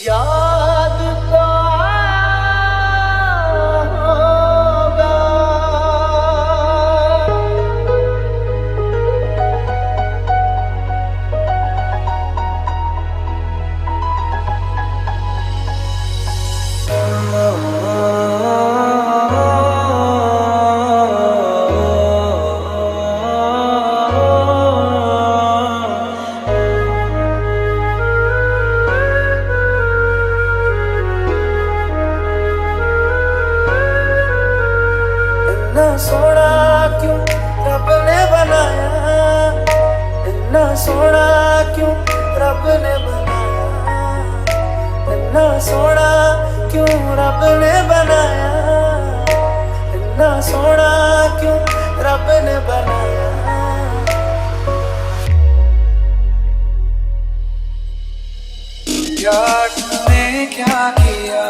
याद तो होगा इतना सोना क्यों रब ने बनाया, इतना सोना क्यों रब ने बनाया, इतना सोना क्यों रब ने बनाया, इतना सोना क्यों रब ने बनाया। यार तूने क्या किया,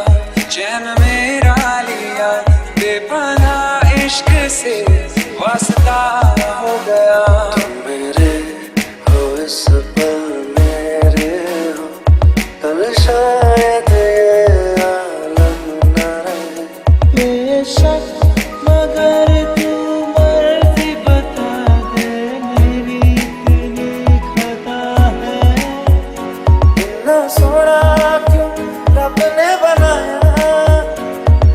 चैन मेरा लिया, बेपनाह इश्क से वास्ता हो गया। तुम मेरे हो इस पल मेरे हो, कल शायद ये आलम न रहे। बेशक मगर तू मर्जी बता दे, मेरी इतनी खता है। इतना सोना क्यों रब ने बनाया,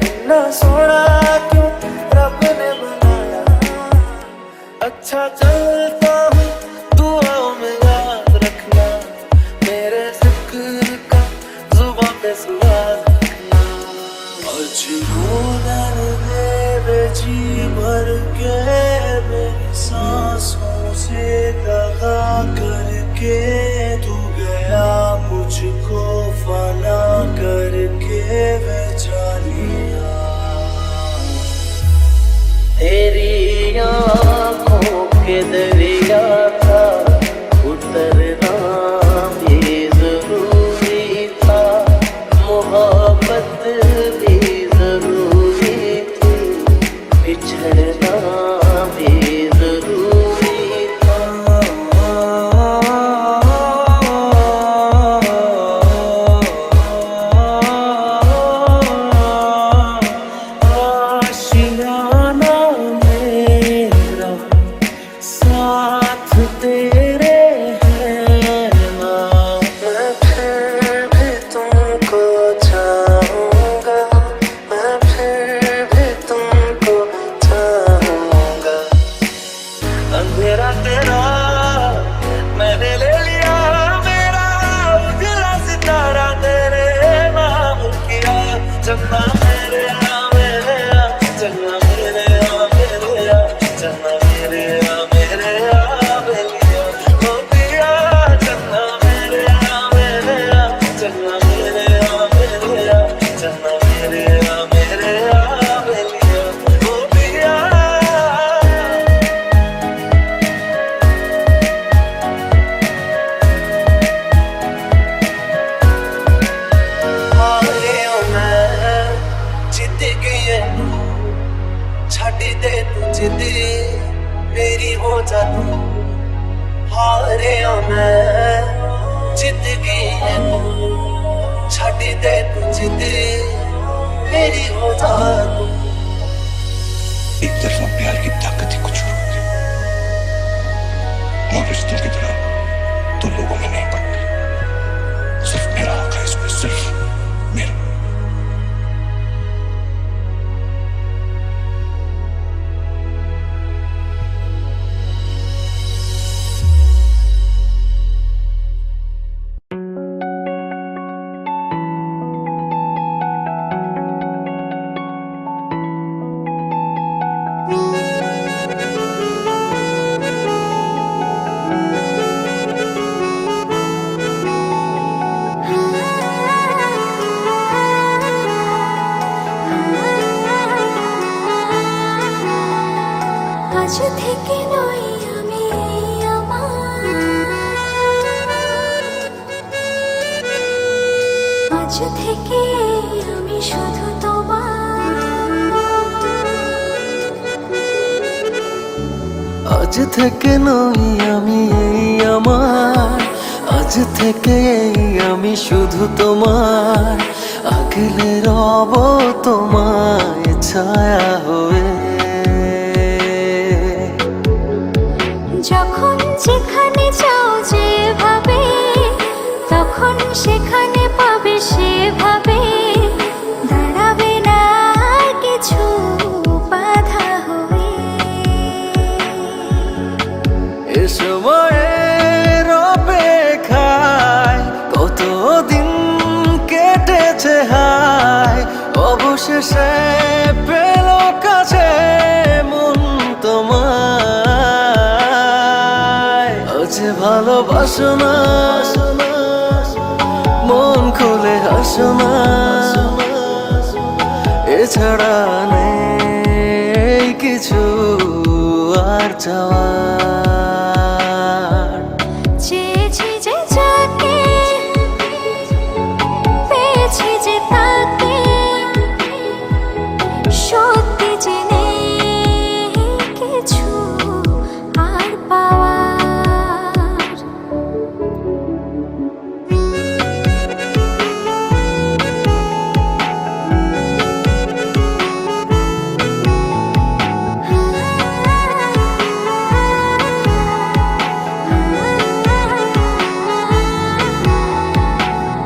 इतना सोना क्यों रब ने बनाया। अच्छा चलता हूँ दुआओं में याद रखना, मेरे जिक्र का जुबां पे स्वाद रखना। अजूदर दे जी भर के मेरी सांसों से दगा करके, तू गया मुझको फना करके वे जानिया। तेरी आँखों के दरिया था उतरना भी जरूरी था, मोहब्बत भी जरूरी थी, बिछड़ना भी जरूरी था। आशियाना मेरा साथ तेरे है ना, मैं फिर भी तुमको चाहूँगा, मैं फिर भी तुमको चाहूँगा। अंधेरा तेरा मैंने ले लिया, मेरा उजला सितारा तेरे नाम किया। चन्ना मेरे आ मेरे आ, चन्ना मेरे आ मेरे आ, चन्ना मेरे आ मेरे आ बेलिया हो पिया। चन्ना मेरे आ मेरे आ, चन्ना मेरे आ मेरे आ, चन्ना मेरे आ मेरे आ बेलिया हो पिया। हारे मैं जित गई तू, छड़ दे तू जिद मेरी हो जा तू। हारे मैं जित गई तू, छड़ दे तू जिद मेरी हो जा तू। एक तरफा प्यार की ताकत ही कुछ और होती है, और रिश्तों की तरह तो लोगों में नहीं पड़ती। सिर्फ मेरा हक है इसमें, सिर्फ मेरा। আজ থেকে নই আমি আমার, আজ থেকে আমি শুধু তোমার। আজ থেকে নই আমি আমার, আজ আজ থেকে আমি শুধু তোমার, আগলে রব তোমায় ছায়া হয়ে। যখন যেখানে যাও যেভাবে, তখন সেখানে পাবে সেভাবে, দাঁড়াবে না কিছু বাধা হয়ে। এ সময়ের অপেক্ষায় কতদিন কেটেছে হায়, অবশেষে পেল কাছে মন তোমায়। আজ ভালোবাসো না, মন খুলে হাসো না, এছাড়া নেই কিছু আর চাওয়ার। চেয়েছি যে যাকে, পেয়েছি যে তাকে, সত্যি যে নেই কিছু আর পাওয়ার।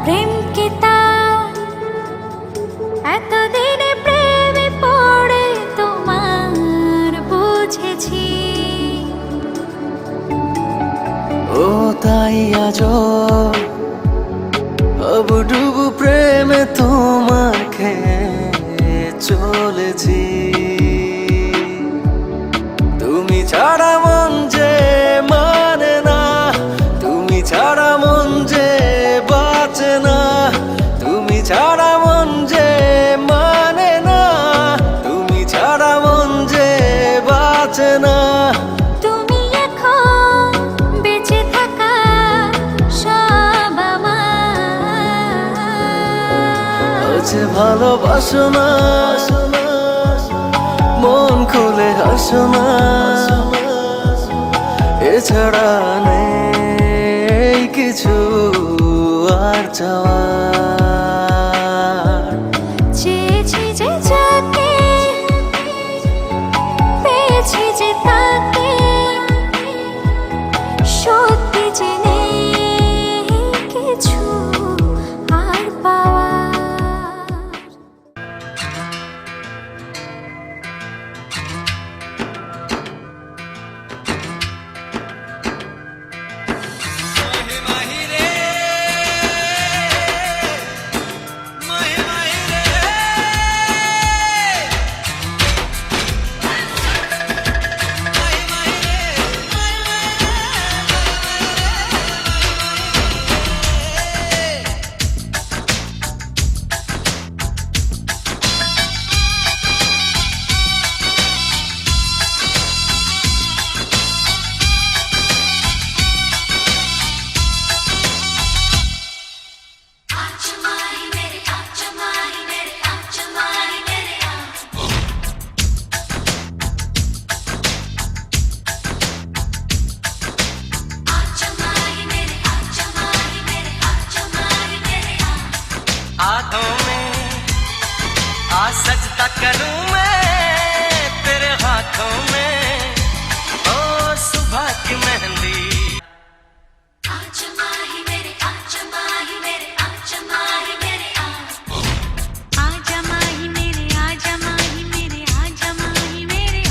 প্রেমকে তার এতদিনে প্রেমে পড়ে তোমার বুঝেছি। ও তাই আজ ডুবু প্রেমে তোমার খেয়ে চলেছি। তুমি ছাড়া মন যে মানে না, তুমি ছাড়া মন যে বাঁচে না, তুমি ছাড়া মন যে মানে না, তুমি ছাড়া মন যে বাঁচে না। তুমি এখন বেঁচে থাকা সব আমার। আজ ভালোবাসো না, মন খুলে হাসো না, এছাড়া নেই কিছু আর চাওয়ার। চেয়েছি যে যাকে, পেয়েছি যে তাকে, সত্যি যে নেই কিছু আর পাওয়ার। हाथों में आ सजदा करूं मैं तेरे हाथों में, ओ सुबह की मेहंदी। आजा माही मेरे, आजा माही मेरे, आजा माही मेरे, आजा माही मेरे, आजा माही मेरे, आजा माही मेरे,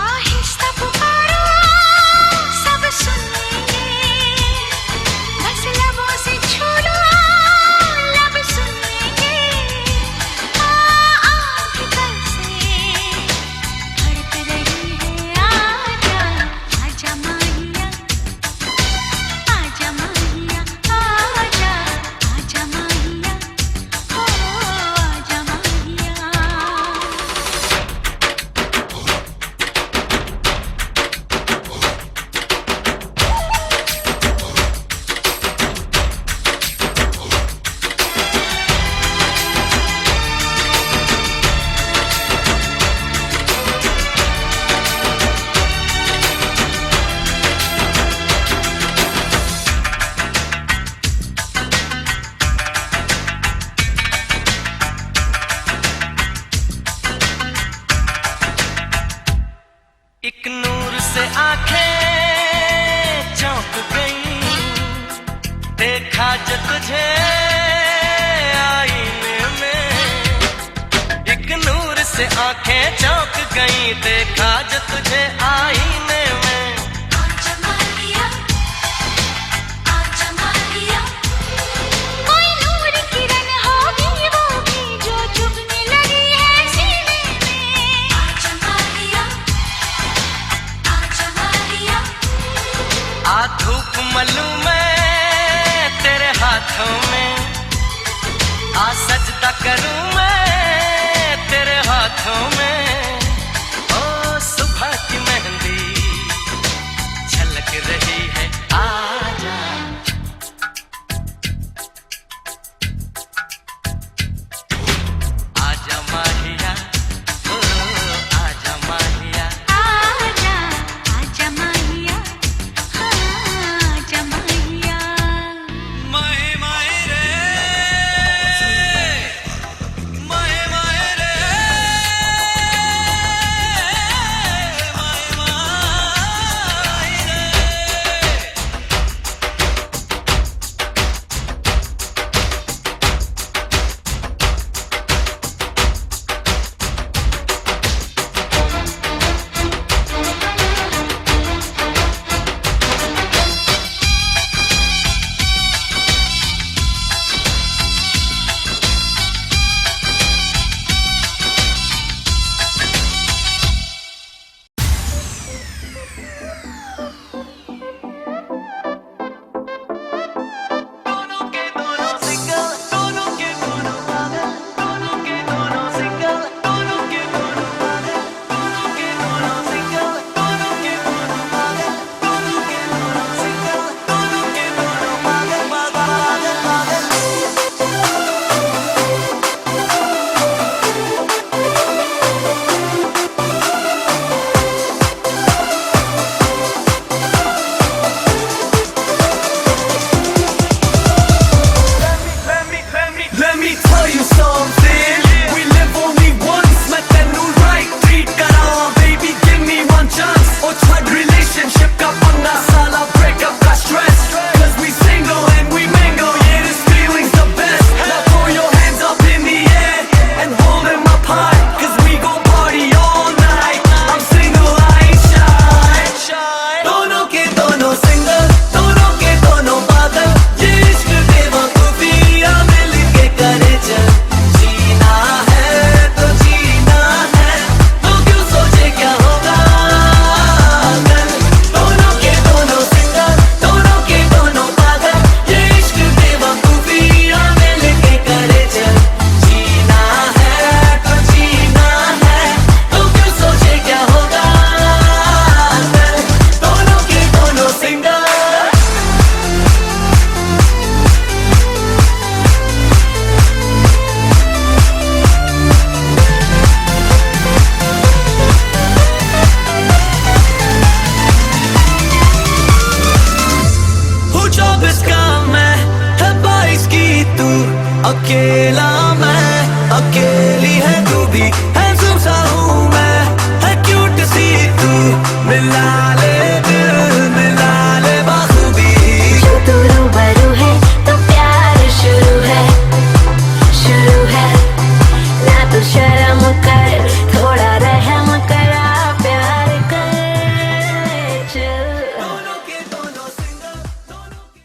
आहिस्ता पुकारो सब सुनेंगे, बस लबों से छू लो लब सुनेंगे। आँख कल से धड़क रही तुझे आईने में, एक नूर से आंखें चौंक गई, देखा जो तुझे आईने में। आजा माहिया, आजा माहिया, कोई नूर किरण होगी वो भी जो चुभने लगी है सीने में। आजा माहिया, आजा माहिया, आ धूप मलूं मैं तेरे हाथों में, आ सजदा करूं मैं तेरे हाथों में। ओ सुबह की मेहंदी झलक रही है, आजा। आजा माहिया, ओ आजा माहिया। आजा, आजा माहिया, आजा माहिया। माए माए रे, माए माए रे, माए माए रे। दोनों के दोनों सिंगल, दोनों के दोनों पागल, दोनों के दोनों सिंगल, दोनों के दोनों पागल, दोनों के दोनों सिंगल, दोनों के दोनों पागल, दोनों के दोनों सिंगल, दोनों के दोनों पागल, पागल पागल। Let me tell you something. We live only once. Let that new right treat kara, baby. Give me one chance. Oh, tried relationship ka panga sala breakup ka stress. 'Cause we single and we mingle. Yeah, this feeling's the best. Now throw your hands up in the air and hold them up high. 'Cause we gon' party all night. I'm single, I ain't shy. दोनों के दोनों single, दोनों के दोनों पागल. ये इश्क बेवकूफियां मिलके करे चल. जीना है तो जीना है, तो क्यों सोचे क्या होगा कल. दोनों के दोनों single, दोनों के दोनों पागल. ये इश्क बेवकूफियां मिलके करे चल. जीना है तो जीना है, तो क्यों सोचे क्या होगा कल. दोनों के दोनों single. हूँ 24 का मैं, है 22 की तू. अकेला मैं, अकेली है तू भी. हैंडसम सा हूँ मैं, है क्यूट सी तू. मिला ले दिल, मिला ले बाखूबी. जो तू रूबरू है तो प्यार शुरू है, शुरू है. ना तू शर्म कर, थोड़ा रहम करा, प्यार कर चल. दोनों के दोनों single, दोनों के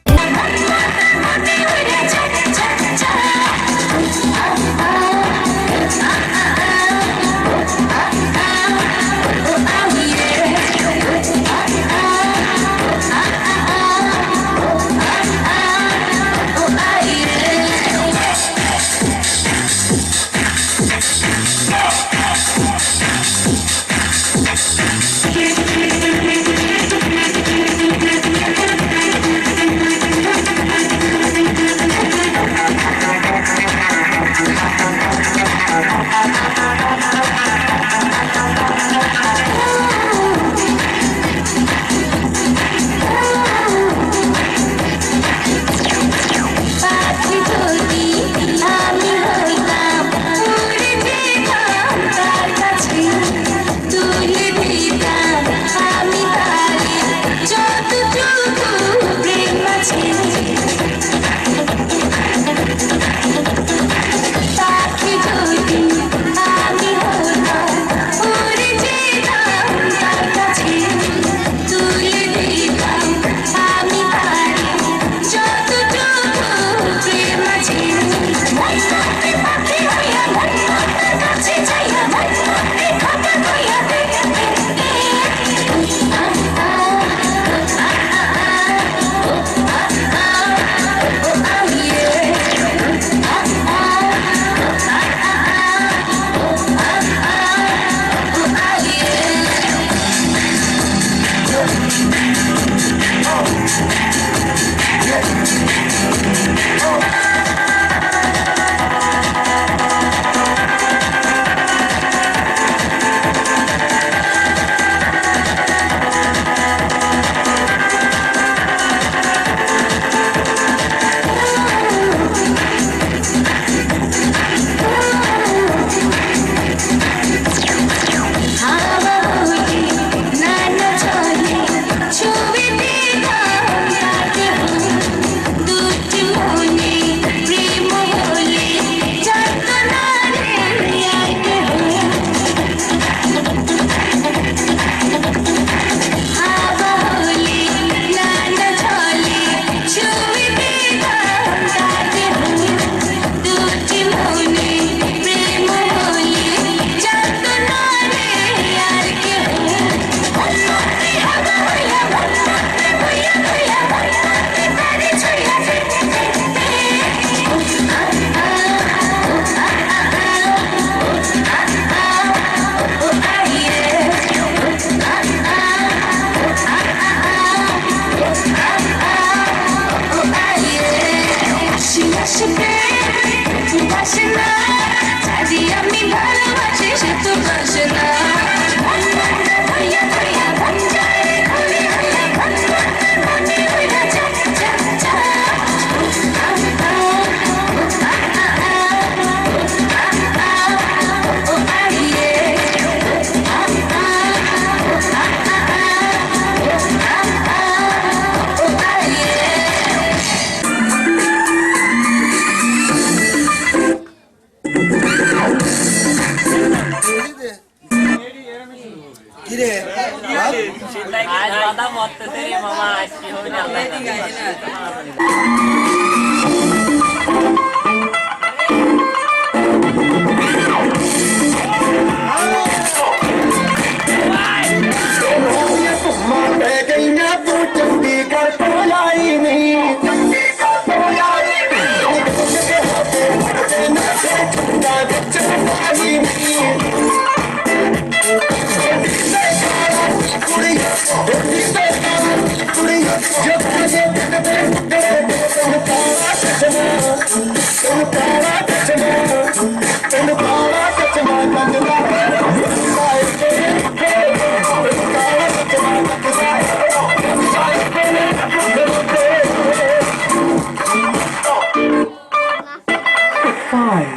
Five,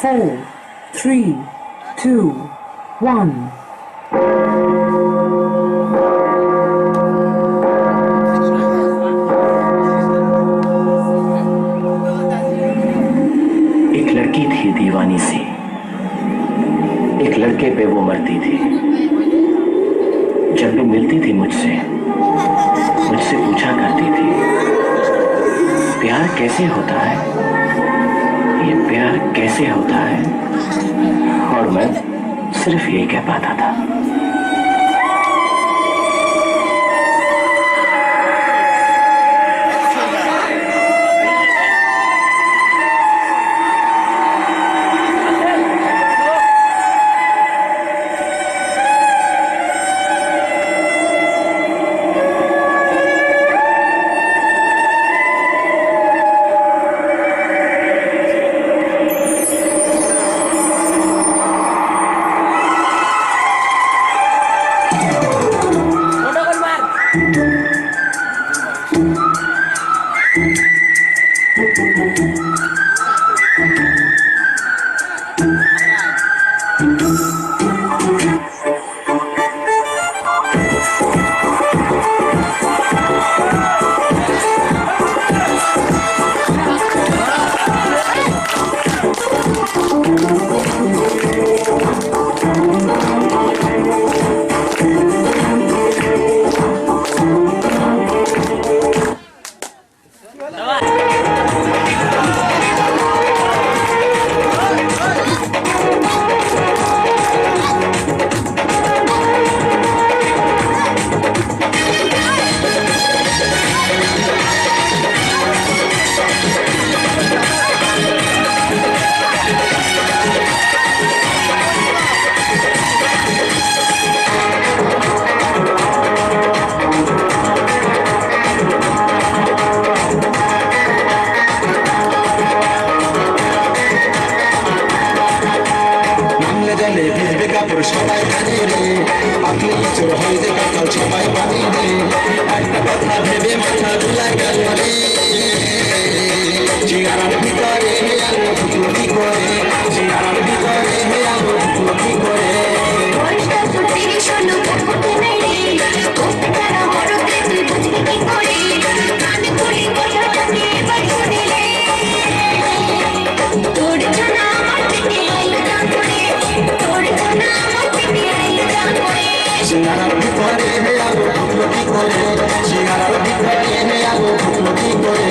four, three, two, one. एक लड़की थी दीवानी सी, एक लड़के पे वो मरती थी। जब भी मिलती थी मुझसे पूछा करती थी, प्यार कैसे होता है, ये प्यार कैसे होता है। और मैं सिर्फ यही कह पाता था। সবাই জানি রে, আপনি চোর হয়ে যে কাল সবাই মানি রে, একটা কথা ভেবে মাথা ধুলাই গেল রে, চেয়ারার ভিতরে আলো ঢুকলো কি করে, চেয়ারার ভিতরে আলো ঢুকলো কি করে। চেয়ারার ভিতরে আলো ঢুকলো কি করে, চেয়ারার ভিতরে আলো ঢুকলো কি করে।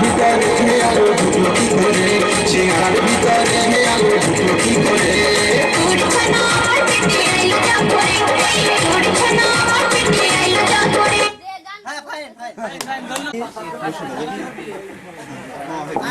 ভিতরে Baby,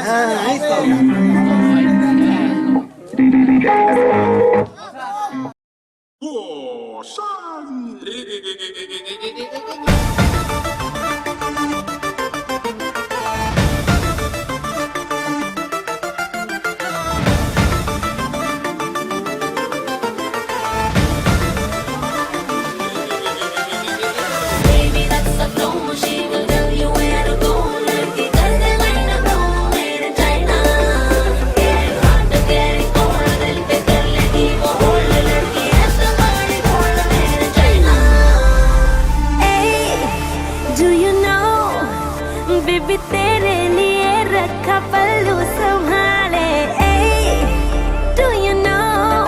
that's a flow. She will tell you where to go. लड़की कर दे line up low, made in China. Getting hot, getting cold, दिल पे कर लेगी वो hold. लड़की है तुम्हारी gold, made in China. Hey, do you know, baby तेरे लिए रखा पल्लू संभाले. Hey, do you know,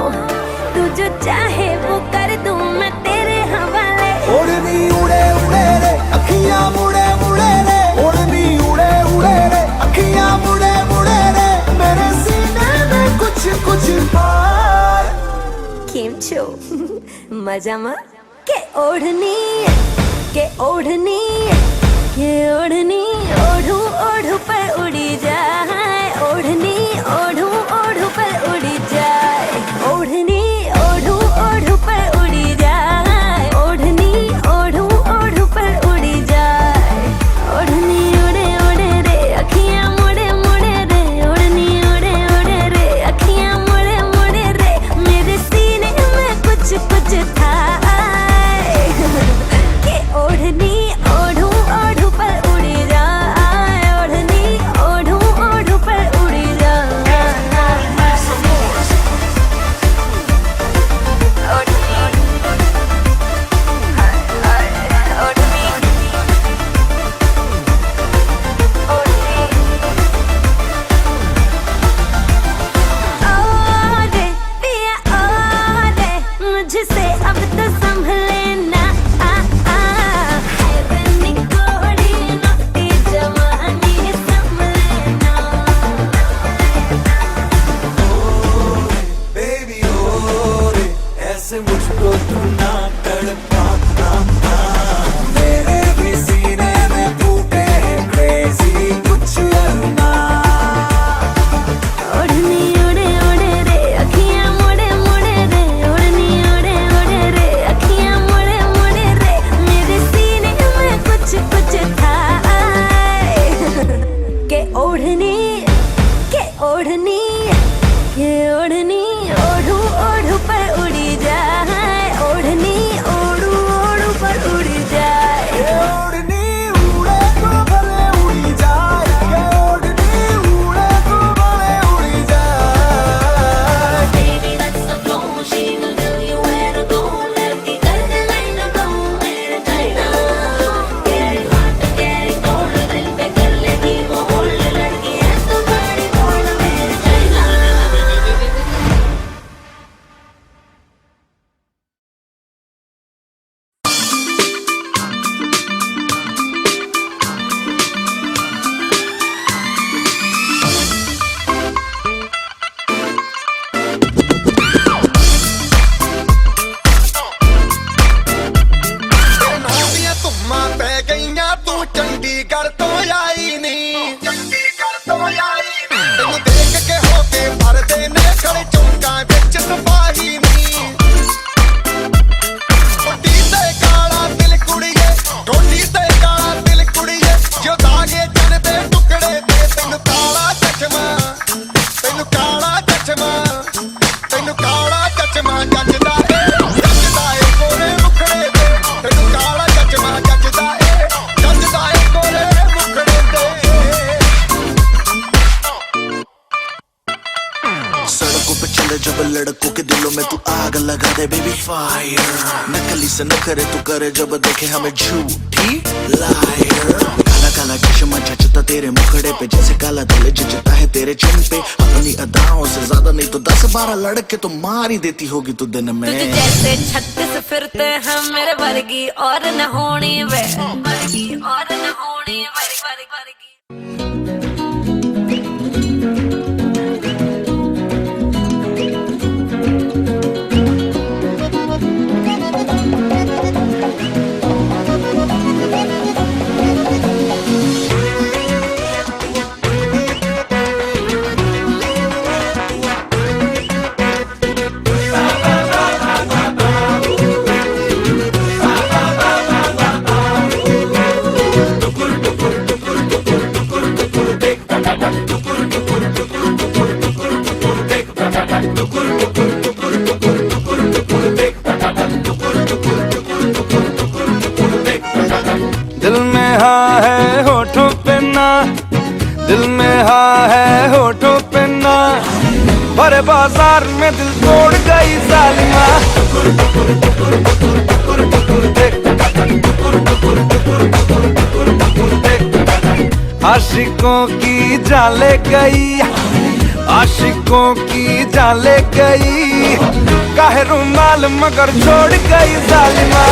तू जो चाहे वो कर दूं मैं तेरे हवाले. ओढ़नी उड़े उड़े रे अखियां मुड़े मुड़े रे ओढ़नी उड़े उड़े रे अखियां मुड़े मुड़े रे मेरे सीने में कुछ कुछ पार केम छो मजामा के ओढ़नी के ओढ़नी के ओढ़नी ओढ़ू ओढ़ू पर उड़ी जाए. ओढ़नी ओढ़ू ओढ़ू पर उड़ी जाए. ओढ़नी ओढ़ू ओढ़ू पर उड़ी जाए. ओढ़नी ओढ़ू ओढ़ू पर उड़ी जाए. ओढ़नी उड़े उड़े रे अखियां मुड़े मुड़े रे. ओढ़नी उड़े उड़े रे अखियां मुड़े मुड़े रे मेरे सीने में कुछ कुछ था के ओढ़नी ओढ़ू ओढ़ू पर उड़ी जाए. ओढ़नी ओढ़ू ओढ़ू पर उड़ी जाए. ओरे पिया ओरे मुझसे अब तो संभले ना. हैरानी कोड़ी नोटी जवानी संभले ना. बेबी ओ रे ऐसे मुझको तू ना तड़पा. मेरे भी सीने में फूटे हैं क्रेजी कुछ करना. ओढ़नी उड़े उड़े रे अखियां मुड़े मुड़े रे. ओढ़नी उड़े उड़े रे अखियां मुड़े मुड़े रे मेरे सीने में कुछ कुछ था के ओढ़नी के ओढ़नी के ओढ़नी ओढ़ू ओढ़ू पर उड़ी जाए. ओढ़नी ओढ़ू ओढ़ू पर उड़ी जाए. ओढ़नी उड़े तो भले उड़ी जाए. ओढ़नी उड़े तो भले उड़ी जाए. Baby, that's the flow. She will tell you where to go. लड़की कर दे line up low, made in China. Getting hot, getting cold, दिल पे कर लेगी वो hold. लड़की है तुम्हारी gold, made in China. नादियां तुम्मा पै गईयां तू चंडीगढ़ तो आई नहीं. तेनू देख के हो के भरदे ने खड़े चौंका विच सिपाही नहीं. कोटी ते काला दिल कुड़िए कोटी ते काला दिल कुड़िए जो दागे जन दे टुकड़े दे. तेनू काला चश्मा तेनू काला चश्मा तेनू काला चश्मा जचदा ए गोरे मुखड़े ते. तेनू काला चश्मा जचदा ए गोरे मुखड़े ते. सड़कों पे चले जब लड़कों के दिलों में तू आग लगा दे बेबी फायर. नकली से नखरे तू करे जब देखे हमें झूठी लायर. काला काला चश्मा जचता तेरे मुखड़े पे जैसे काला दिल जचता है तेरे चिन पे. अपनी अदाओं से ज्यादा नहीं तो 10-12 लड़के तो मार ही देती होगी तू दिन में. तुझे जैसे 36 फिरते हैं मेरे वर्गी और न होनी वे. वर्गी और न होनी वर्गी. भरे बाजार में दिल तोड़ गई जालिमा। आशिकों की जाले गई, आशिकों की जाले गई, काहे रुमाल मगर छोड़ गई जालिमा।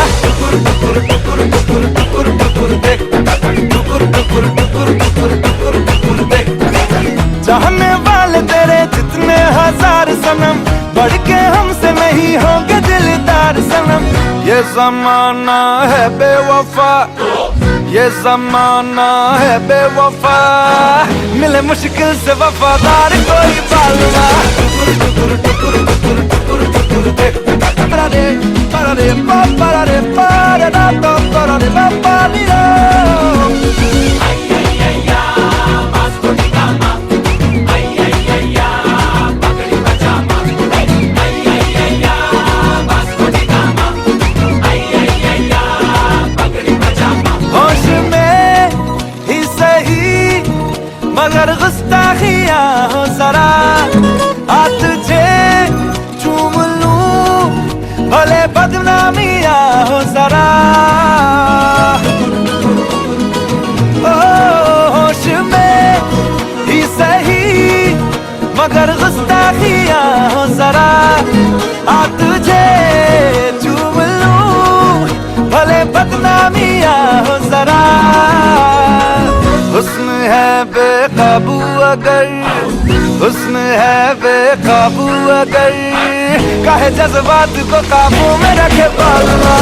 चाहने वाले तेरे जितने हजार सनम, बढ़ के हमसे नहीं होंगे दिलदार सनम। ये जमाना है बेवफा, ये जमाना है बेवफा, मिले मुश्किल से वफादार कोई बालवा। होश में ही सही मगर गुस्ताखियां हो जरा, आ तुझे चूम लूं भले बदनामियां हो जरा। ओ होश में ही सही मगर गुस्ताखियां हो जरा, आ तुझे चूम लूं भले बदनामियां हो जरा। हुस्न है बेकाबू अगर, हुस्न है बेकाबू अगर, काहे जज्बात को काबू में रखे बालवा।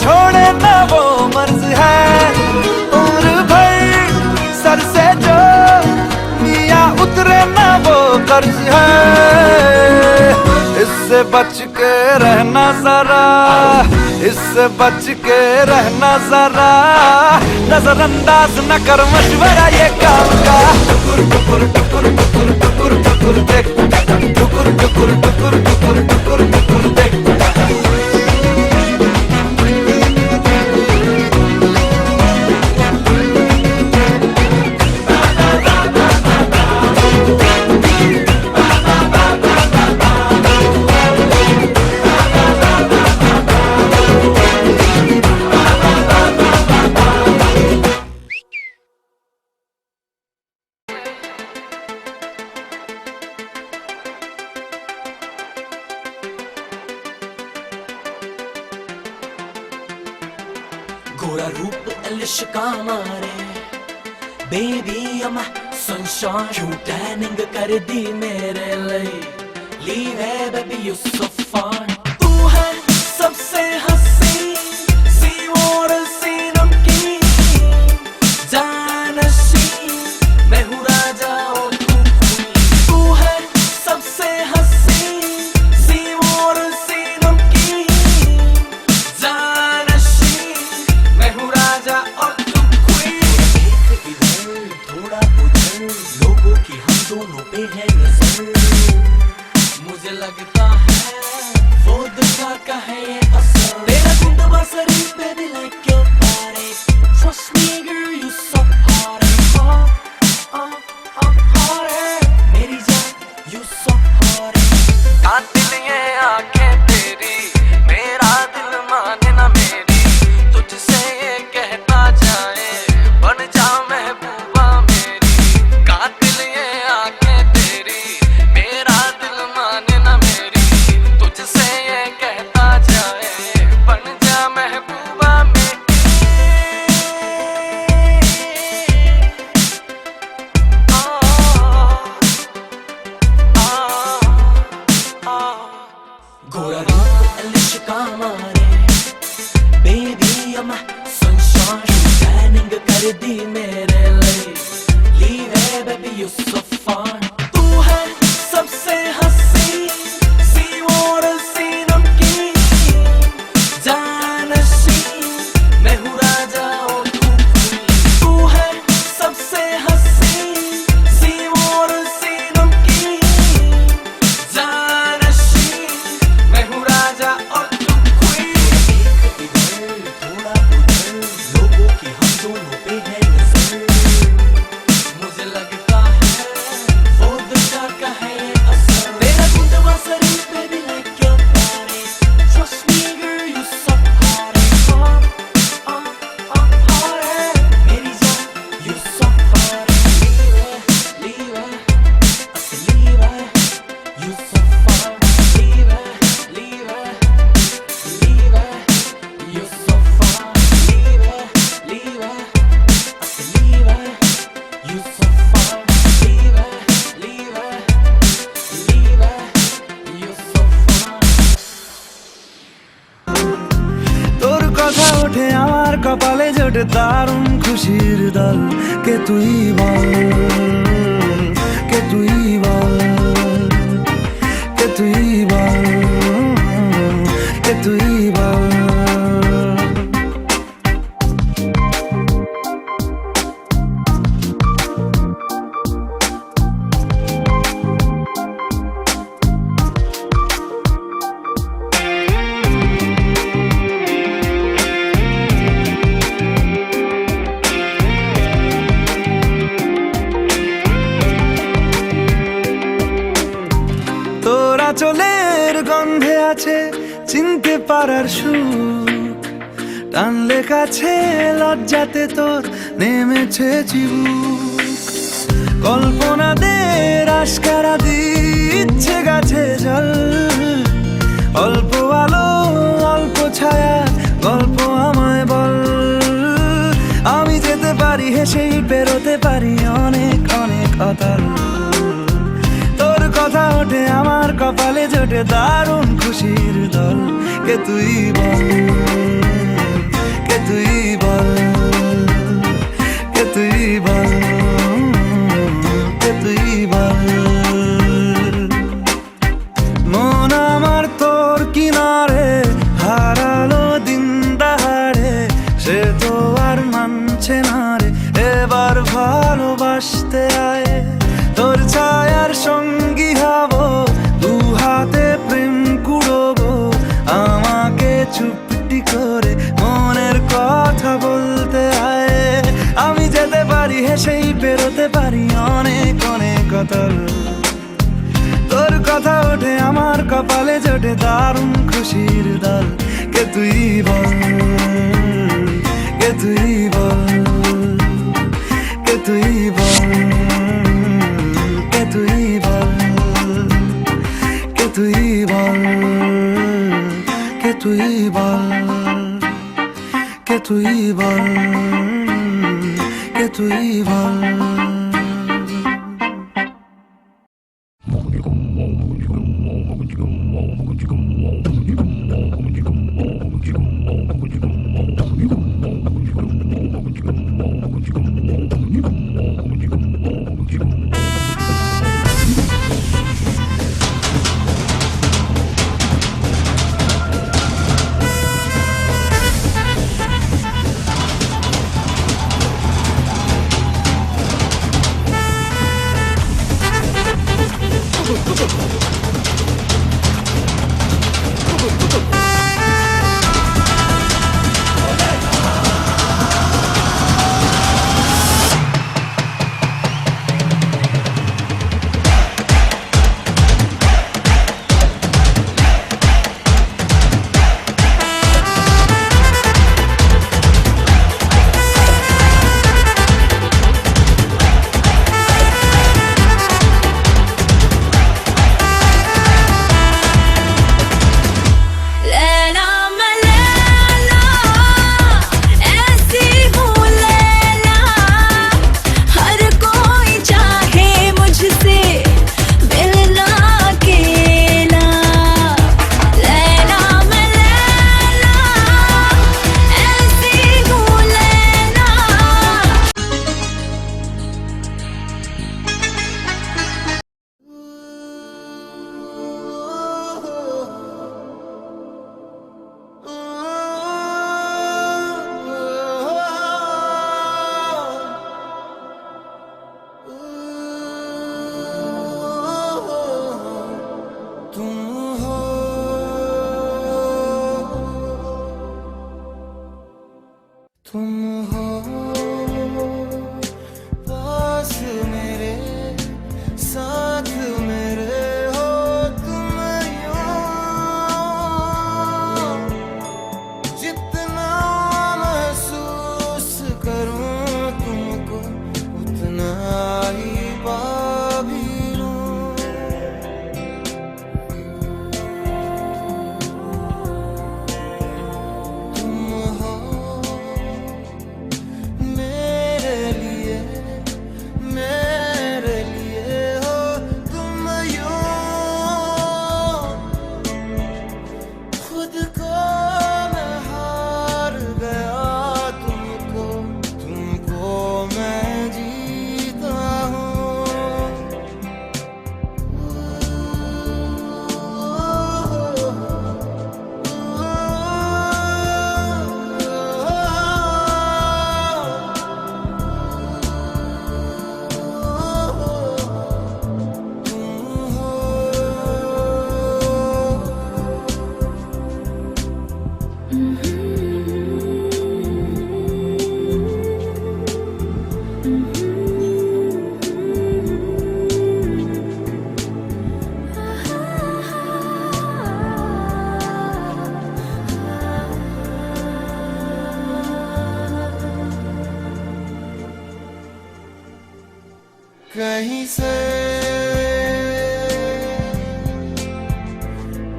छोड़े ना वो मर्ज है, उम्र भर सर से जो मिया उतरे ना वो कर्ज है। इससे बच के रहना जरा, इससे बच के रहना जरा, नजरअंदाज न कर मशवरा ये काम का। गोरा रूप इश्का मारे बेबी अमा सनशाइन, क्यों टैनिंग कर दी मेरे लिए, लीव है बेबी यू सो फाइन। तू है सबसे हंसी सी और सी नमकीन, जानशी मैं हूँ राजा और तू क्वीन। तू है सबसे हंसी सी और सी नमकीन, जानशी मैं हूँ राजा और तू क्वीन। एक इधर थोड़ा उधर, लोगों की हम दोनों पे है नजर, मुझे लगता है वो दिशा का है ये असर। तेरा गुंडा शरीफ baby like your body, trust me girl you so तेरे लिए लीव है baby you so fine तू है सबसे हंसी सी और सी नमकीन जानशी मैं हूँ राजा और तू queen तू है सबसे हंसी सी और सी नमकीन जानशी मैं हूँ राजा और तू queen एक इधर थोड़ा उधर लोगों की हम दोनों पे है नजर मुझे लगता है वो दिशा का है ये असर तेरा गुंडवा शरीर baby like your body trust me girl you so hot hot मेरी जान you so hot leave it I say leave it you so fine leave it you so fine leave it I say leave it you so fine leave it you so fine তোর কথা ওঠে আমার কপালে জোটে দারুণ খুশির দল কে তুই বল কে তুই বল কে তুই বল কে তুই বল তোরা চলের গন্ধে আছে চিনতে পারার সুখ টানলে কাছে লজ্জাতে তোর নেমেছে চিবুক কল্পনাদের আশকারা দিচ্ছে গাছে জল অল্প আলো অল্প ছায়া গল্প আমায় বল আমি যেতে পারি হেসেই পেরোতে পারি অনেক অনেক অতল তোর কথা ওঠে আমার কপালে জোটে দারুণ খুশির দল কে তুই বল কে তুই বল কে তুই বল কে তুই বল মন আমার তোর কিনারে হারালো দিন দাহাড়ে সে তো আর মানছে না রে এবার ভালোবাসতে আয় তোর ছায়ার সঙ্গী হব দু হাতে প্রেম কুড়বো আমাকে চুপটি করে মনের কথা বলতে আয় আমি যেতে পারি হেসেই পেরোতে পারি অনেক অনেক অতল তোর কথা ওঠে আমার কপালে জোটে দারুণ খুশির দল কে তুই বল কে তুই বল কে তুই বল কে তুই বল কে তুই বল কে তুই বল কে তুই বল কে তুই বল कहीं से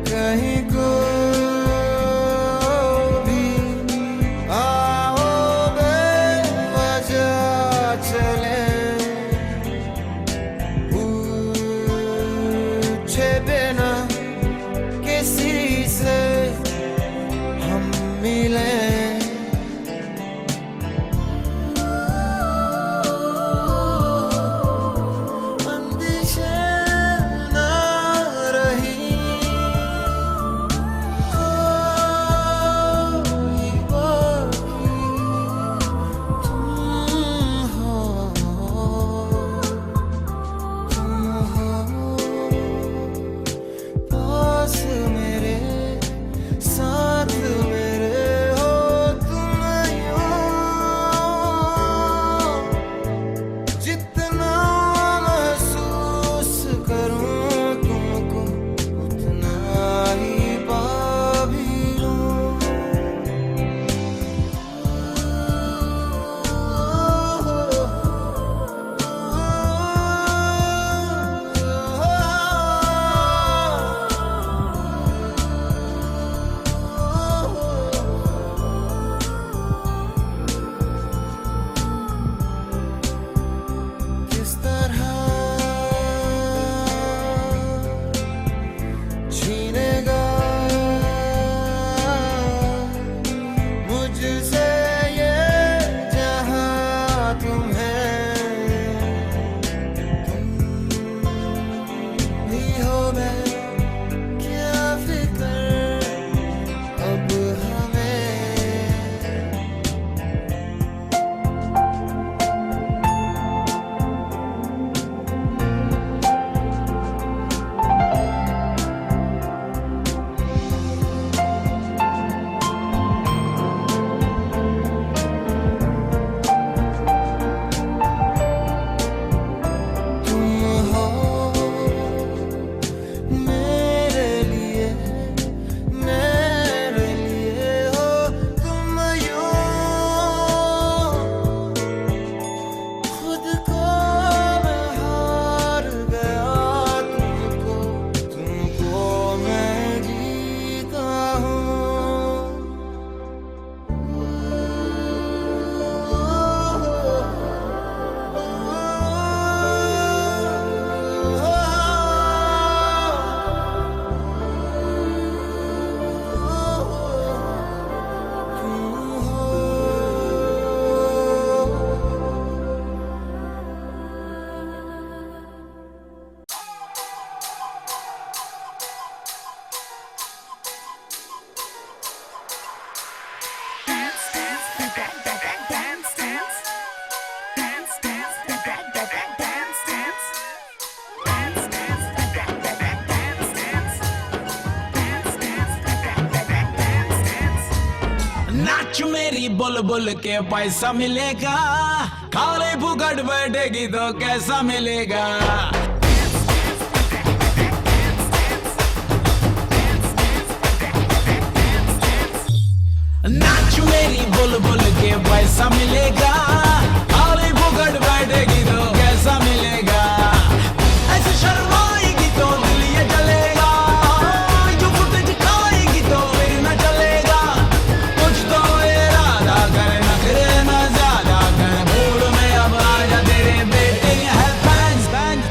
कहीं को भी आओ बेवजह चले पूछे बिना किसी से हम मिले नाच मेरी बुलबुल के पैसा मिलेगा, खाली फुकट बैठेगी तो कैसा मिलेगा। नाच मेरी बुलबुल के पैसा मिलेगा, खाली फुकट बैठेगी तो कैसा मिलेगा। ऐसे शर्माएगी तो दिल ये जलेगा, जो फुटेज खाएगी तो फिर न चलेगा। कुछ तो इरादा कर, नखरे न ज्यादा कर, मूड में अब आजा तेरे बेटे है फैंस फैंस।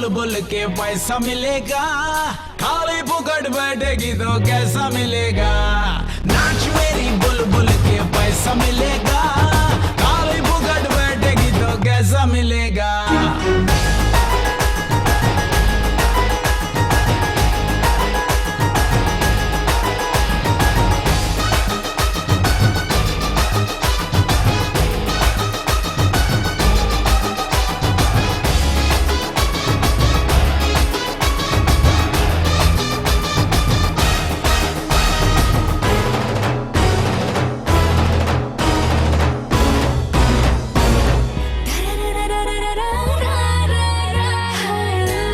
बुल के पैसा मिलेगा, खाली फुकट बैठेगी तो कैसा मिलेगा। नाच मेरी बुलबुल के पैसा मिलेगा, खाली फुकट बैठेगी तो कैसा मिलेगा।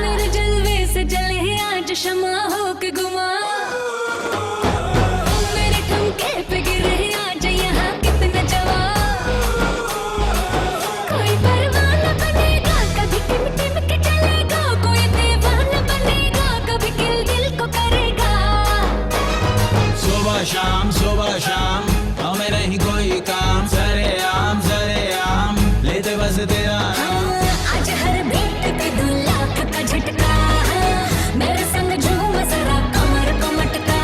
मेरे जलवे से जले आज शमा हो के गुमा, मेरे ठुमके पे गिरे आज यहाँ कितना जवान। कोई परवाना बनेगा, कभी टिम टिम के चलेगा, कोई दीवाना बनेगा, कभी किल दिल को करेगा। सुबह शाम हमें नहीं कोई काम, सरेआम लेते बस तेरा नाम। आज हर बीट पे 2 लाख का झटका, मेरे संग झूम जरा कमर को मटका।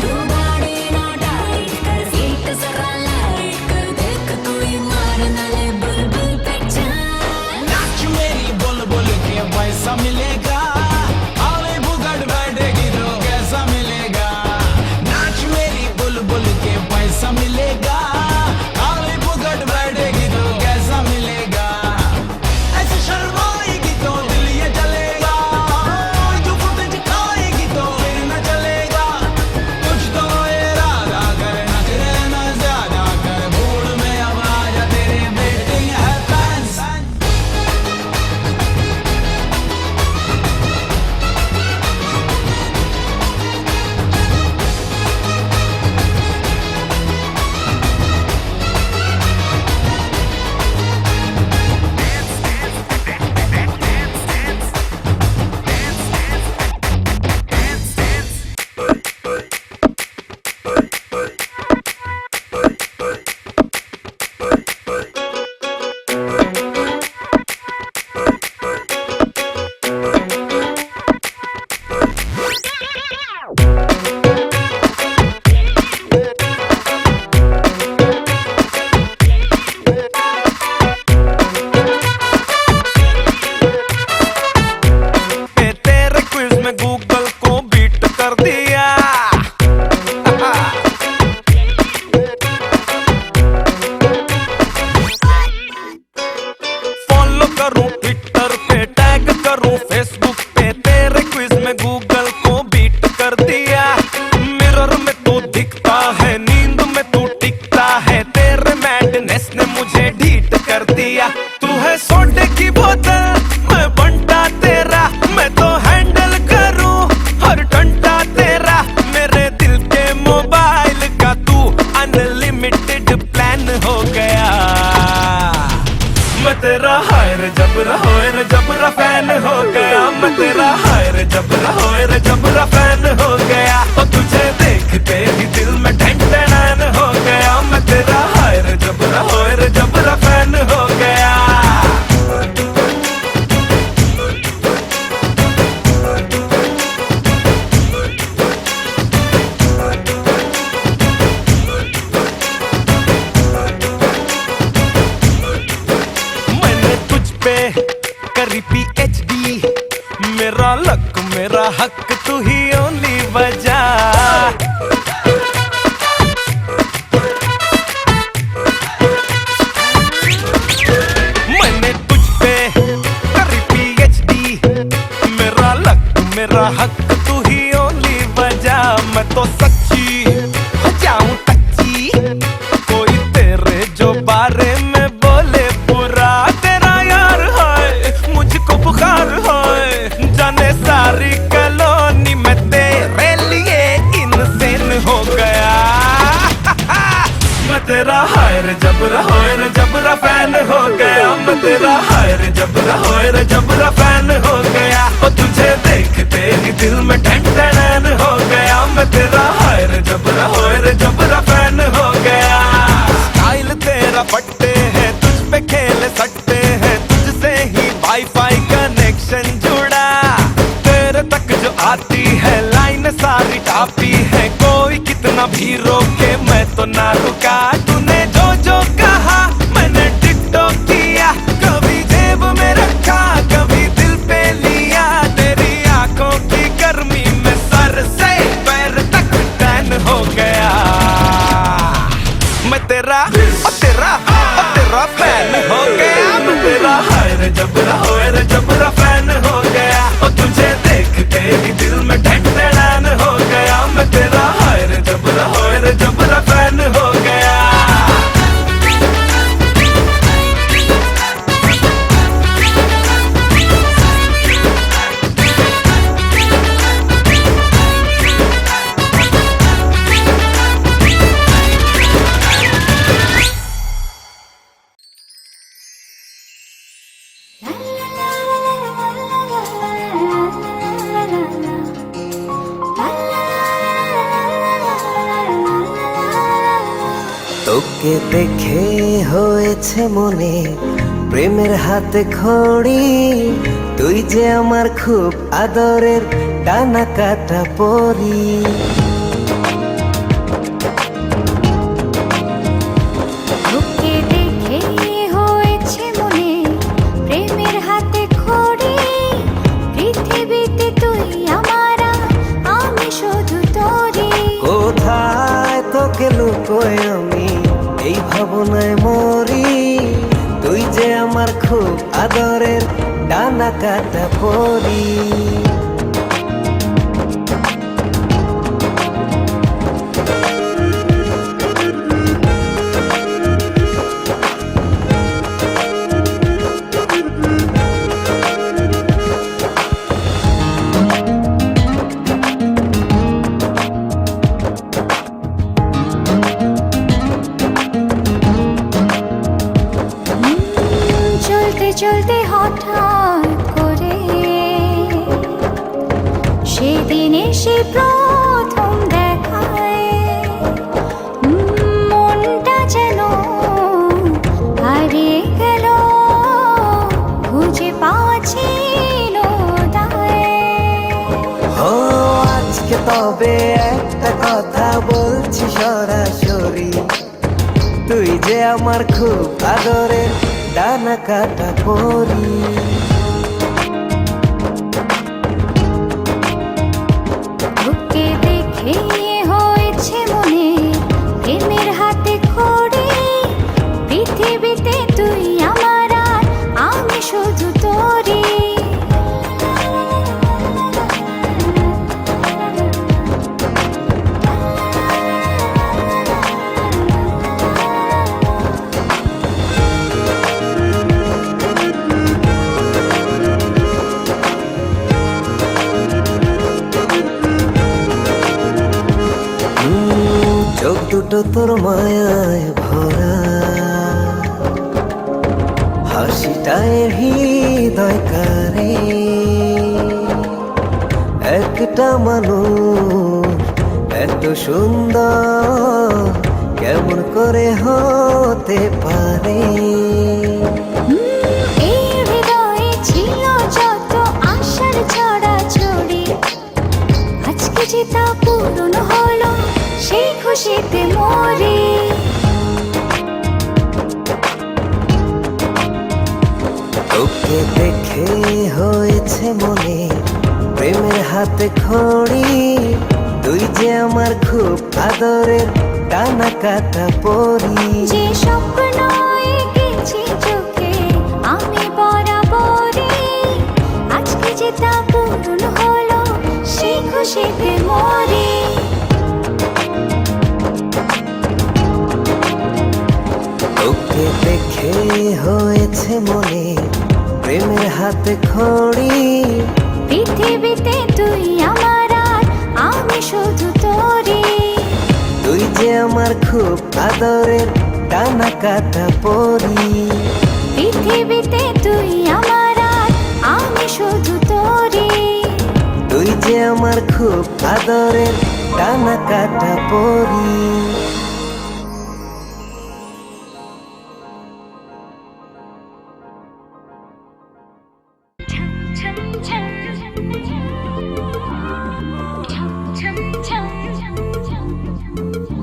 यू गाड़ी ना डाइट कर, सीट जरा लाइट कर, देख कोई मार न ले बुलबुल पे जान। नाच मेरी बुलबुल के पैसा मिलेगा, खाली फुकट बैठेगी तो कैसा मिलेगा। नाच मेरी बुलबुल के पैसा मिलेगा, खाली फुकट बैठेगी तो कैसा मिलेगा। ऐसे शर्माएगी तो दिल ये जलेगा, जो फुटेज खाएगी तो फिर न चलेगा। कुछ तो इरादा कर, नखरे न ज्यादा कर, मूड में अब आजा तेरे वेटिंग है फैंस। तेरे क्विज में गूगल को बीट कर दिया। फॉलो करूं ट्विटर पे, टैग करूं फेसबुक पे, तेरे क्विज में गूगल को बीट कर दिया। मिरर में तू दिखता है, नींद में तू टिकता है, तेरे मैडनेस ने मुझे ढीठ कर दिया। तू है सोडे की बोतल, मैं बंटा तेरा, मैं तो हैंडल करूं हर घंटा तेरा। मेरे दिल के मोबाइल का तू अनलिमिटेड प्लान हो गया। मैं तेरा हायर जबरा फैन हो गया। मैं तेरा हायर जबरा फैन हो गया। और तुझे देखते ही दिल में ढंढन हो गया। मैं तेरा हायर जबरा फैन हो गया। मैंने तुझ पे करी PhD, मेरा लक मेरा हक तू ही ओनली वजह। मैंने तुझ पे करी PhD, मेरा लक मेरा हक तू ही ओनली वजह। मैं तो सच्ची हो जाऊं टच्ची, कोई तेरे जो बारे में बोले बुरा। तेरा यार है मुझको बुखार है, जाने सारी कॉलोनी में तेरे लिए इनसेन हो गया। मैं तेरा हायर जबरा फैन हो गया। मैं तेरा हायर जबरा फैन हो गया। और तुझे देखते ही दिल में ढंढन हो गया। मैं तेरा हायर जबरा फैन हो गया। स्टाइल तेरा फट्टे है, तुझ पे खेल सकते हैं, तुझसे ही वाईफाई कनेक्शन जुड़ा। नहीं रोके मैं तो ना रुका तूने जो जो कहा मैंने टिकटॉक किया कभी जेब में रखा कभी दिल पे लिया तेरी आंखों की गर्मी में सर से पैर तक टैन हो गया मैं तेरा फैन हो गया मैं तेरा हाय रे जबरा फैन हो गया और तुझे देख के ही दिल में ढकढड़ान हो गया मैं तेरा हाय रे जबरा फैन हो गया তোকে দেখে হয়েছে মনে প্রেমের হাতে খড়ি তুই যে আমার খুব আদরের ডানা কাটা পরি তোকে দেখে হয়েছে মনে প্রেমের হাতে খড়ি পৃথিবীতে তুই আমার আমি শুধু তোরি কোথায় তোকে লুকোয় আমি এই ভাবনায় মরি তুই যে আমার খুব আদরের ডানা কাটা পরি চলতে হঠাৎ করে সেদিন এসে প্রথম দেখায় মনটা যেন হারিয়ে গেল খুঁজে পাচ্ছি আজকে তবে একটা কথা বলছি সরাসরি তুই যে আমার খুব আদরের ডানা কাটা পরি তোকে দেখে হয়েছে মনে প্রেমের হাতে খড়ি পৃথিবীতে তুই আমার আর আমি শুধু তোরি চোখ দুটো তোর মায়ায় ভরা হাসিটায় হৃদয় কারে একটা মানুষ এত সুন্দর কেমন করে হতে পারে এই হৃদয়ে ছিল যত আশার ছড়াছড়ি আজকে যে তা পূরণ হলো সেই খুশিতে মরি তোকে দেখে হয়েছে মনে প্রেমের হাতে খড়ি তুই যে আমার খুব আদরের ডানা কাটা পরি যে স্বপ্ন এঁকেছি চোখে আমি বরাবরই আজকে যে তা পূরণ হলো সেই খুশিতে মরি তোকে দেখে হয়েছে মনে প্রেমের হাতে খড়ি পৃথিবীতে তুই আমার আর আমি শুধু তোরি তুই যে আমার খুব আদরের ডানা কাটা পরি পৃথিবীতে তুই আমার আর আমি শুধু তোরি তুই যে আমার খুব আদরের ডানা কাটা পরি ছম ছম ছম ছম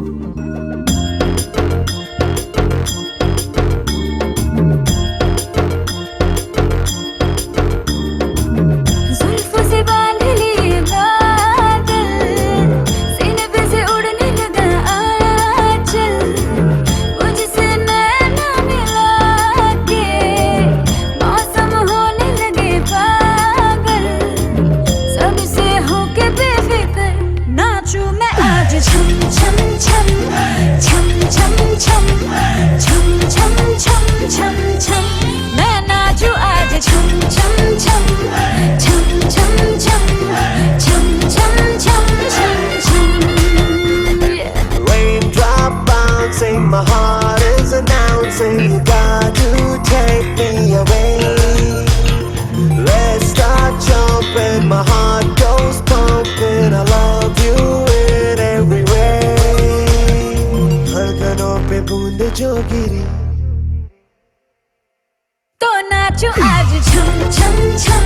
नाचूं आज छम छम छम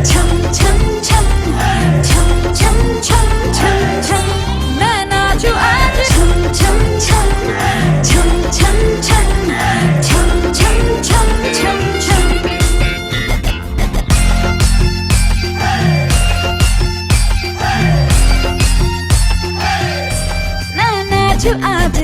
छम छम छम छम छम छम छम छम मैं नाचूं आज छम छम छम छम छम छम छम छम छम छम छम मैं नाचूं आज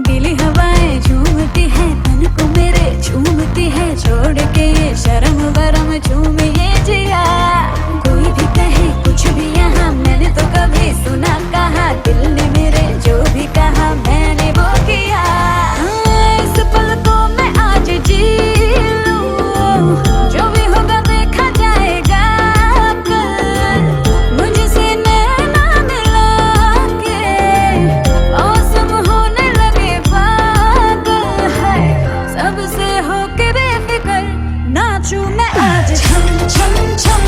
दिली हवाएं झूमती है तन को मेरे झूमती है छोड़ के ये शर्म वरम झूमे जिया कोई भी कहे कुछ भी यहाँ मैंने तो कभी सुना कहा दिल ने मेरे जो भी कहा मैंने वो किया इस पल को मैं आज जी लूं जो भी होगा देखा जाएगा कल मुझसे नैना मिला के मौसम होने लगे पागल है सबसे होके बेफिक्र नाचूं मैं आज छम छम छम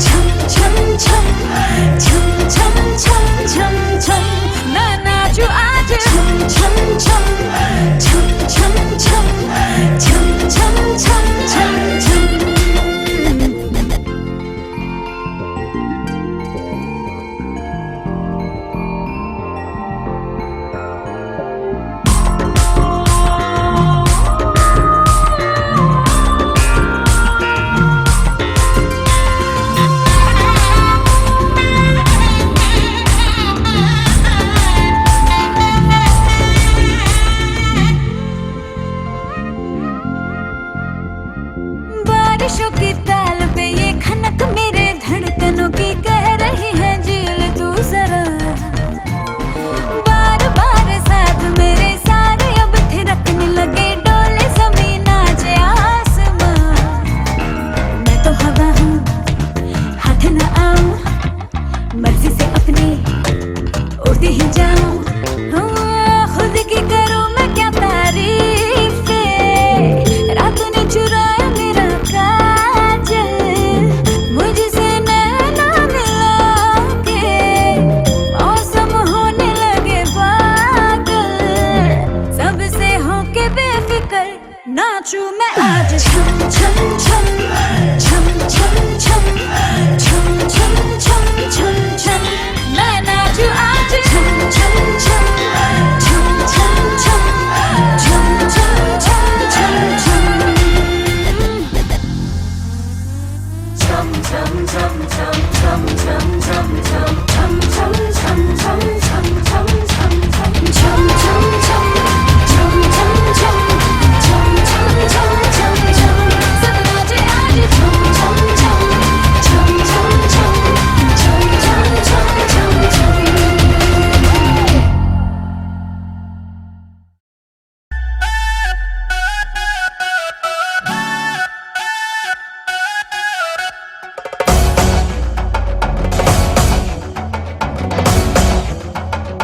छम छम छम छम छम छम छम छम मैं नाचूं आज छम छम छम छम छम छम छम छम छम छम छम बारिशों की ताल पे ये खनक मेरे धड़कनों की कह रही है झील तू जरा बार बार साथ मेरे सारे अब थिरकने लगे डोले जमीन नाचे आसमां मैं तो हवा हूँ हाथ न आऊं मर्जी से अपनी उड़ती ही जाऊं खुद की करूं मैं क्या तारीफ रात ने चुराया मेरा काजल मुझसे नैना मिला के मौसम होने लगे पागल सबसे होके बेफिक्र नाचूं मैं आज छम छम छम छम छम छम छम छम छम छम छम मैं नाचूं आज छम छम छम छम छम छम छम छम छम छम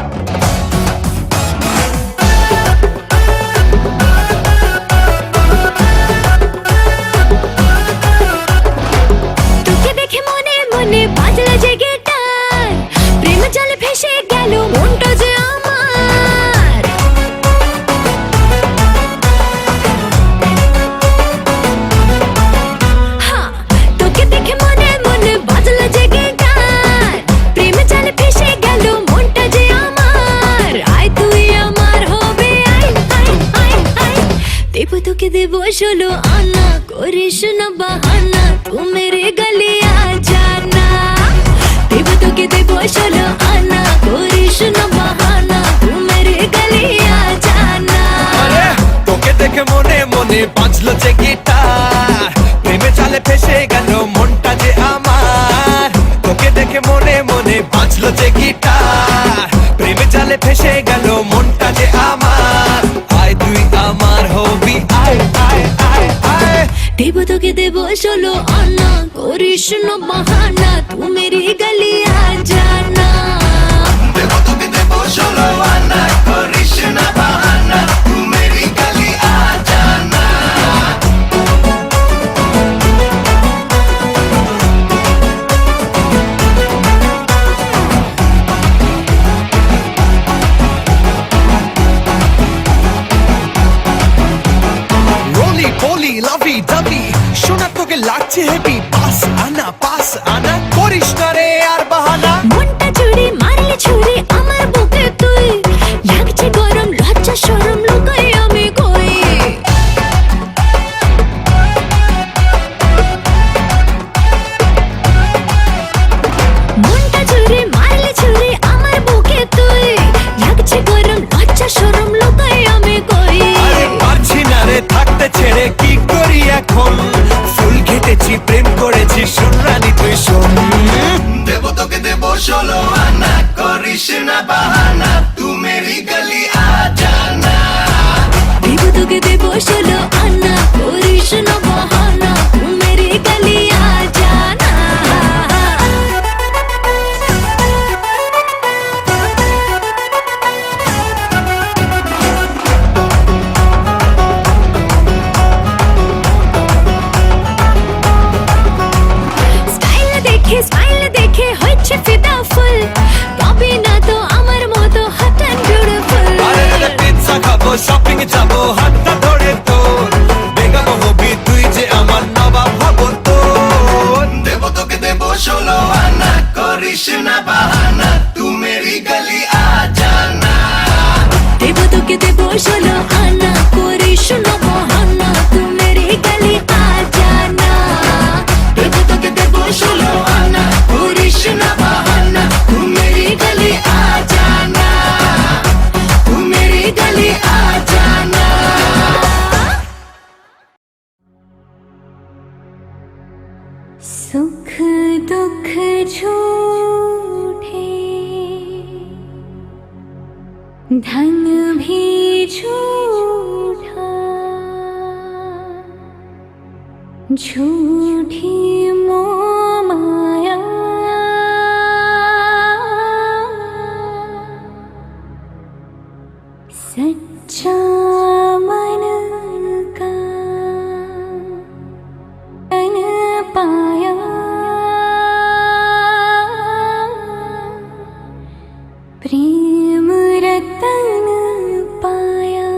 छम चलो आना कोरिश न बहाना तू मेरे गले आ जाना देव तो के देवो चलो आना कोरिश न बहाना तू मेरे गले आ जाना अरे তোকে দেখে মনে মনে বাজলো যে গিটার প্রেমে চালে ফেসে গেল মনটা যে আমার তোকে দেখে মনে মনে বাজলো যে গিটার প্রেমে চালে ফেসে গেল মনটা যে আমার আয় তুই আমার হবি আয় আয় আয় আয় देव तो के देवो चलो आना कोरिश न बहाना तू मेरी गली आ जाना देव तो के देवो चलो आना कोरिश न बहाना तू मेरी गली आ जाना করেছি শোন রানী তুই শোন দেবো তোকে দেবো 16 আনা করিস না বাহানা তু মেরি গলি আ জানা দেব তোকে দেব 16 আনা করিস না বাহানা তু মেরি গলি আ জানা স্মাইল দেখে হচ্ছে ফিদা ফুল পাবি না তো আমার মতো হট এন্ড বিউটিফুল আরে পিৎজা খাবো শপিং যাবো হাতটা ধরে তোর বেগম হবি তুই যে আমার নবাব হব তোর দেবো তোকে দেবো 16 আনা করিস না বাহানা তু মেরি গলি আ জানা দেব তোকে দেব 16 আনা করিস না বাহানা তু মেরি গলি আ জানা দেবো তোকে দেবো 16 আনা করিস না বাহানা তু মেরি গলি আ জানা তু মেরি গলি আ জানা सुख दुख झूठे धन भी झूठा झूठी मोह माया सच्चा मन का तन पाया प्रेम रतन पाया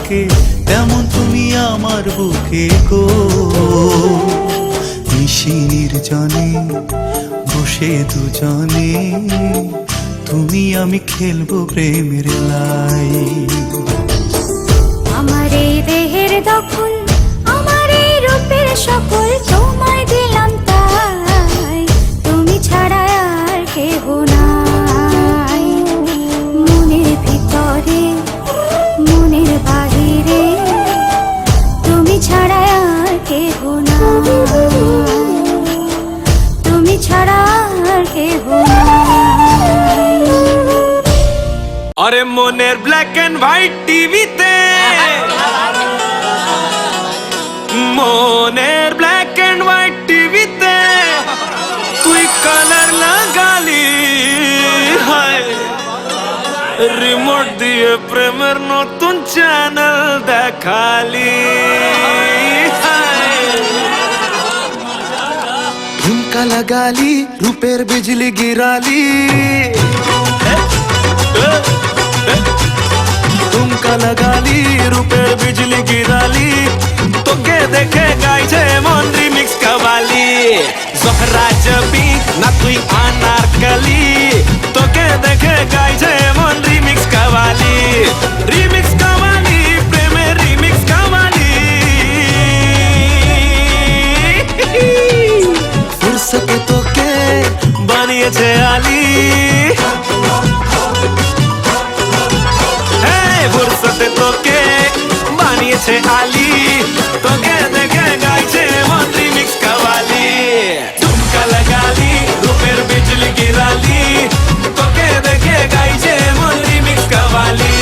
থাকে তেমন তুমি আমার বুকে গো। নিশি নির্জনে বসে দুজনে তুমি আমি খেলবো প্রেমের লাই। আমার এই দেহের দখল, আমার এই রূপের সকল তোমায় দিলাম তাই, তুমি ছাড়া আর কেহ নাই। মনের ভিতরে মনের বাহিরে তুমি ছাড়া আর কেহ নাই, তুমি ছাড়া আর কেহ নাই। আরে মনের ব্ল্যাক এন্ড হোয়াইট টিভিতে, মনের ব্ল্যাক এন্ড হোয়াইট টিভিতে তুই কালার লাগালি, হায় রিমোট দিয়ে প্রেমের নতুন চ্যানেল দেখালি। ঝুমকা লাগালি, রূপের বিজলি গিরালি, ঝুমকা লাগালি, রূপের বিজলি গিরালি, তোকে দেখে গাইছে মন রিমিক্স কাওয়ালি। জহরা জবি না তুই আনারকলি, তোকে দেখে গাইছে মন রিমিক্স কাওয়ালি। রিমিক্স কাওয়ালি, প্রেমের রিমিক্স কাওয়ালি। ফুরসতে তোকে বানিয়েছে আলী, ফুরসতে তোকে বানিয়েছে আলী, তোকে দেখে গাইছে মন রিমিক্স কাওয়ালি। ঝুমকা লাগালি, রূপের বিজলি গিরালি, তোকে দেখে গাইছে মন রিমিক্স কাওয়ালি।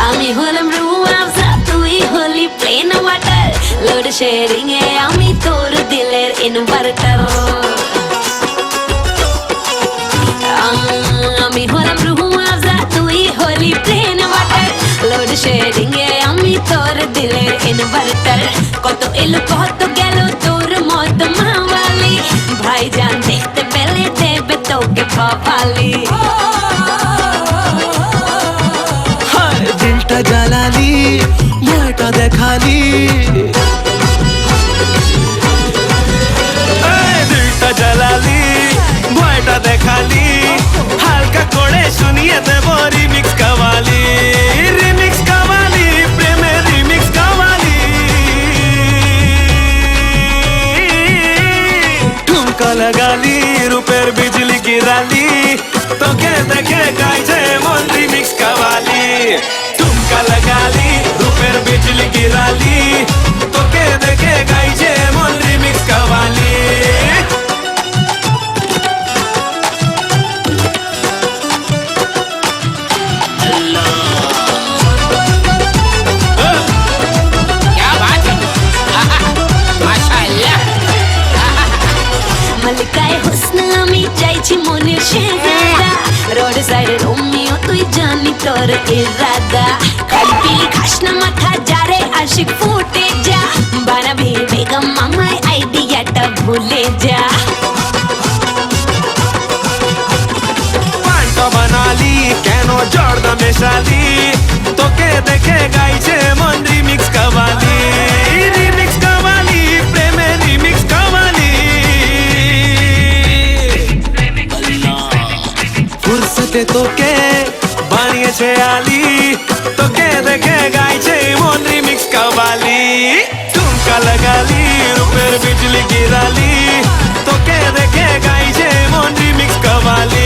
আমি হলাম রুম আফজা, তুই হলি প্লেন ওয়াটার, লোড শেয়ারিং এ আমি তোর দিলের ইনভার্টার। আমি হলাম রুম আফজা, তুই হলি প্লেন ওয়াটার, লোড শেয়ারিং এ আমি তোর দিলের ইনভার্টার। কত এলো কত গেল তোর মত মাওয়ালি, ভাইজান দেখতে পেলে দেবে তোকে পাওয়ালি। দিলটা জ্বালালি, ভয়টা দেখালি, দিলটা জ্বালালি, ভয়টা দেখালি, হালকা করে শুনিয়ে দেব রিমিক্স কাওয়ালি। রিমিক্স কাওয়ালি, প্রেমের রিমিক্স কাওয়ালি। ঝুমকা লাগালি, রূপের বিজলি গিরালি, তোকে দেখে গাইছে মন রিমিক্স কাওয়ালি। ঝুমকা লাগালি, রূপের বিজলি গিরালি, তোকে দেখে গাইছে মন রিমিক্স কাওয়ালি। মালিকায় হুসন আমি চাইছি মনের শেহারা, রোড সাইডে রোমিও তুই জানি তোর ইরাদা। খালি পিলি খাস না মাথা যারে আশিক ফুটে যা, বানাবি বেগম মামায় আইডিয়াটা ভুলে যা। পান্তা বানালি কেন জর্দা মেশালি, তোকে দেখে গাইছে মন রিমিক্স কাওয়ালি। রিমিক্স কাওয়ালি, প্রেমের রিমিক্স কাওয়ালি। ফুরসতে তোকে বানিয়েছে আলী, তোকে দেখে গাইছে মন রিমিক্স কাওয়ালি। ঝুমকা লাগালি, রূপের বিজলি গিরালি, তোকে দেখে গাইছে মন রিমিক্স কাওয়ালি।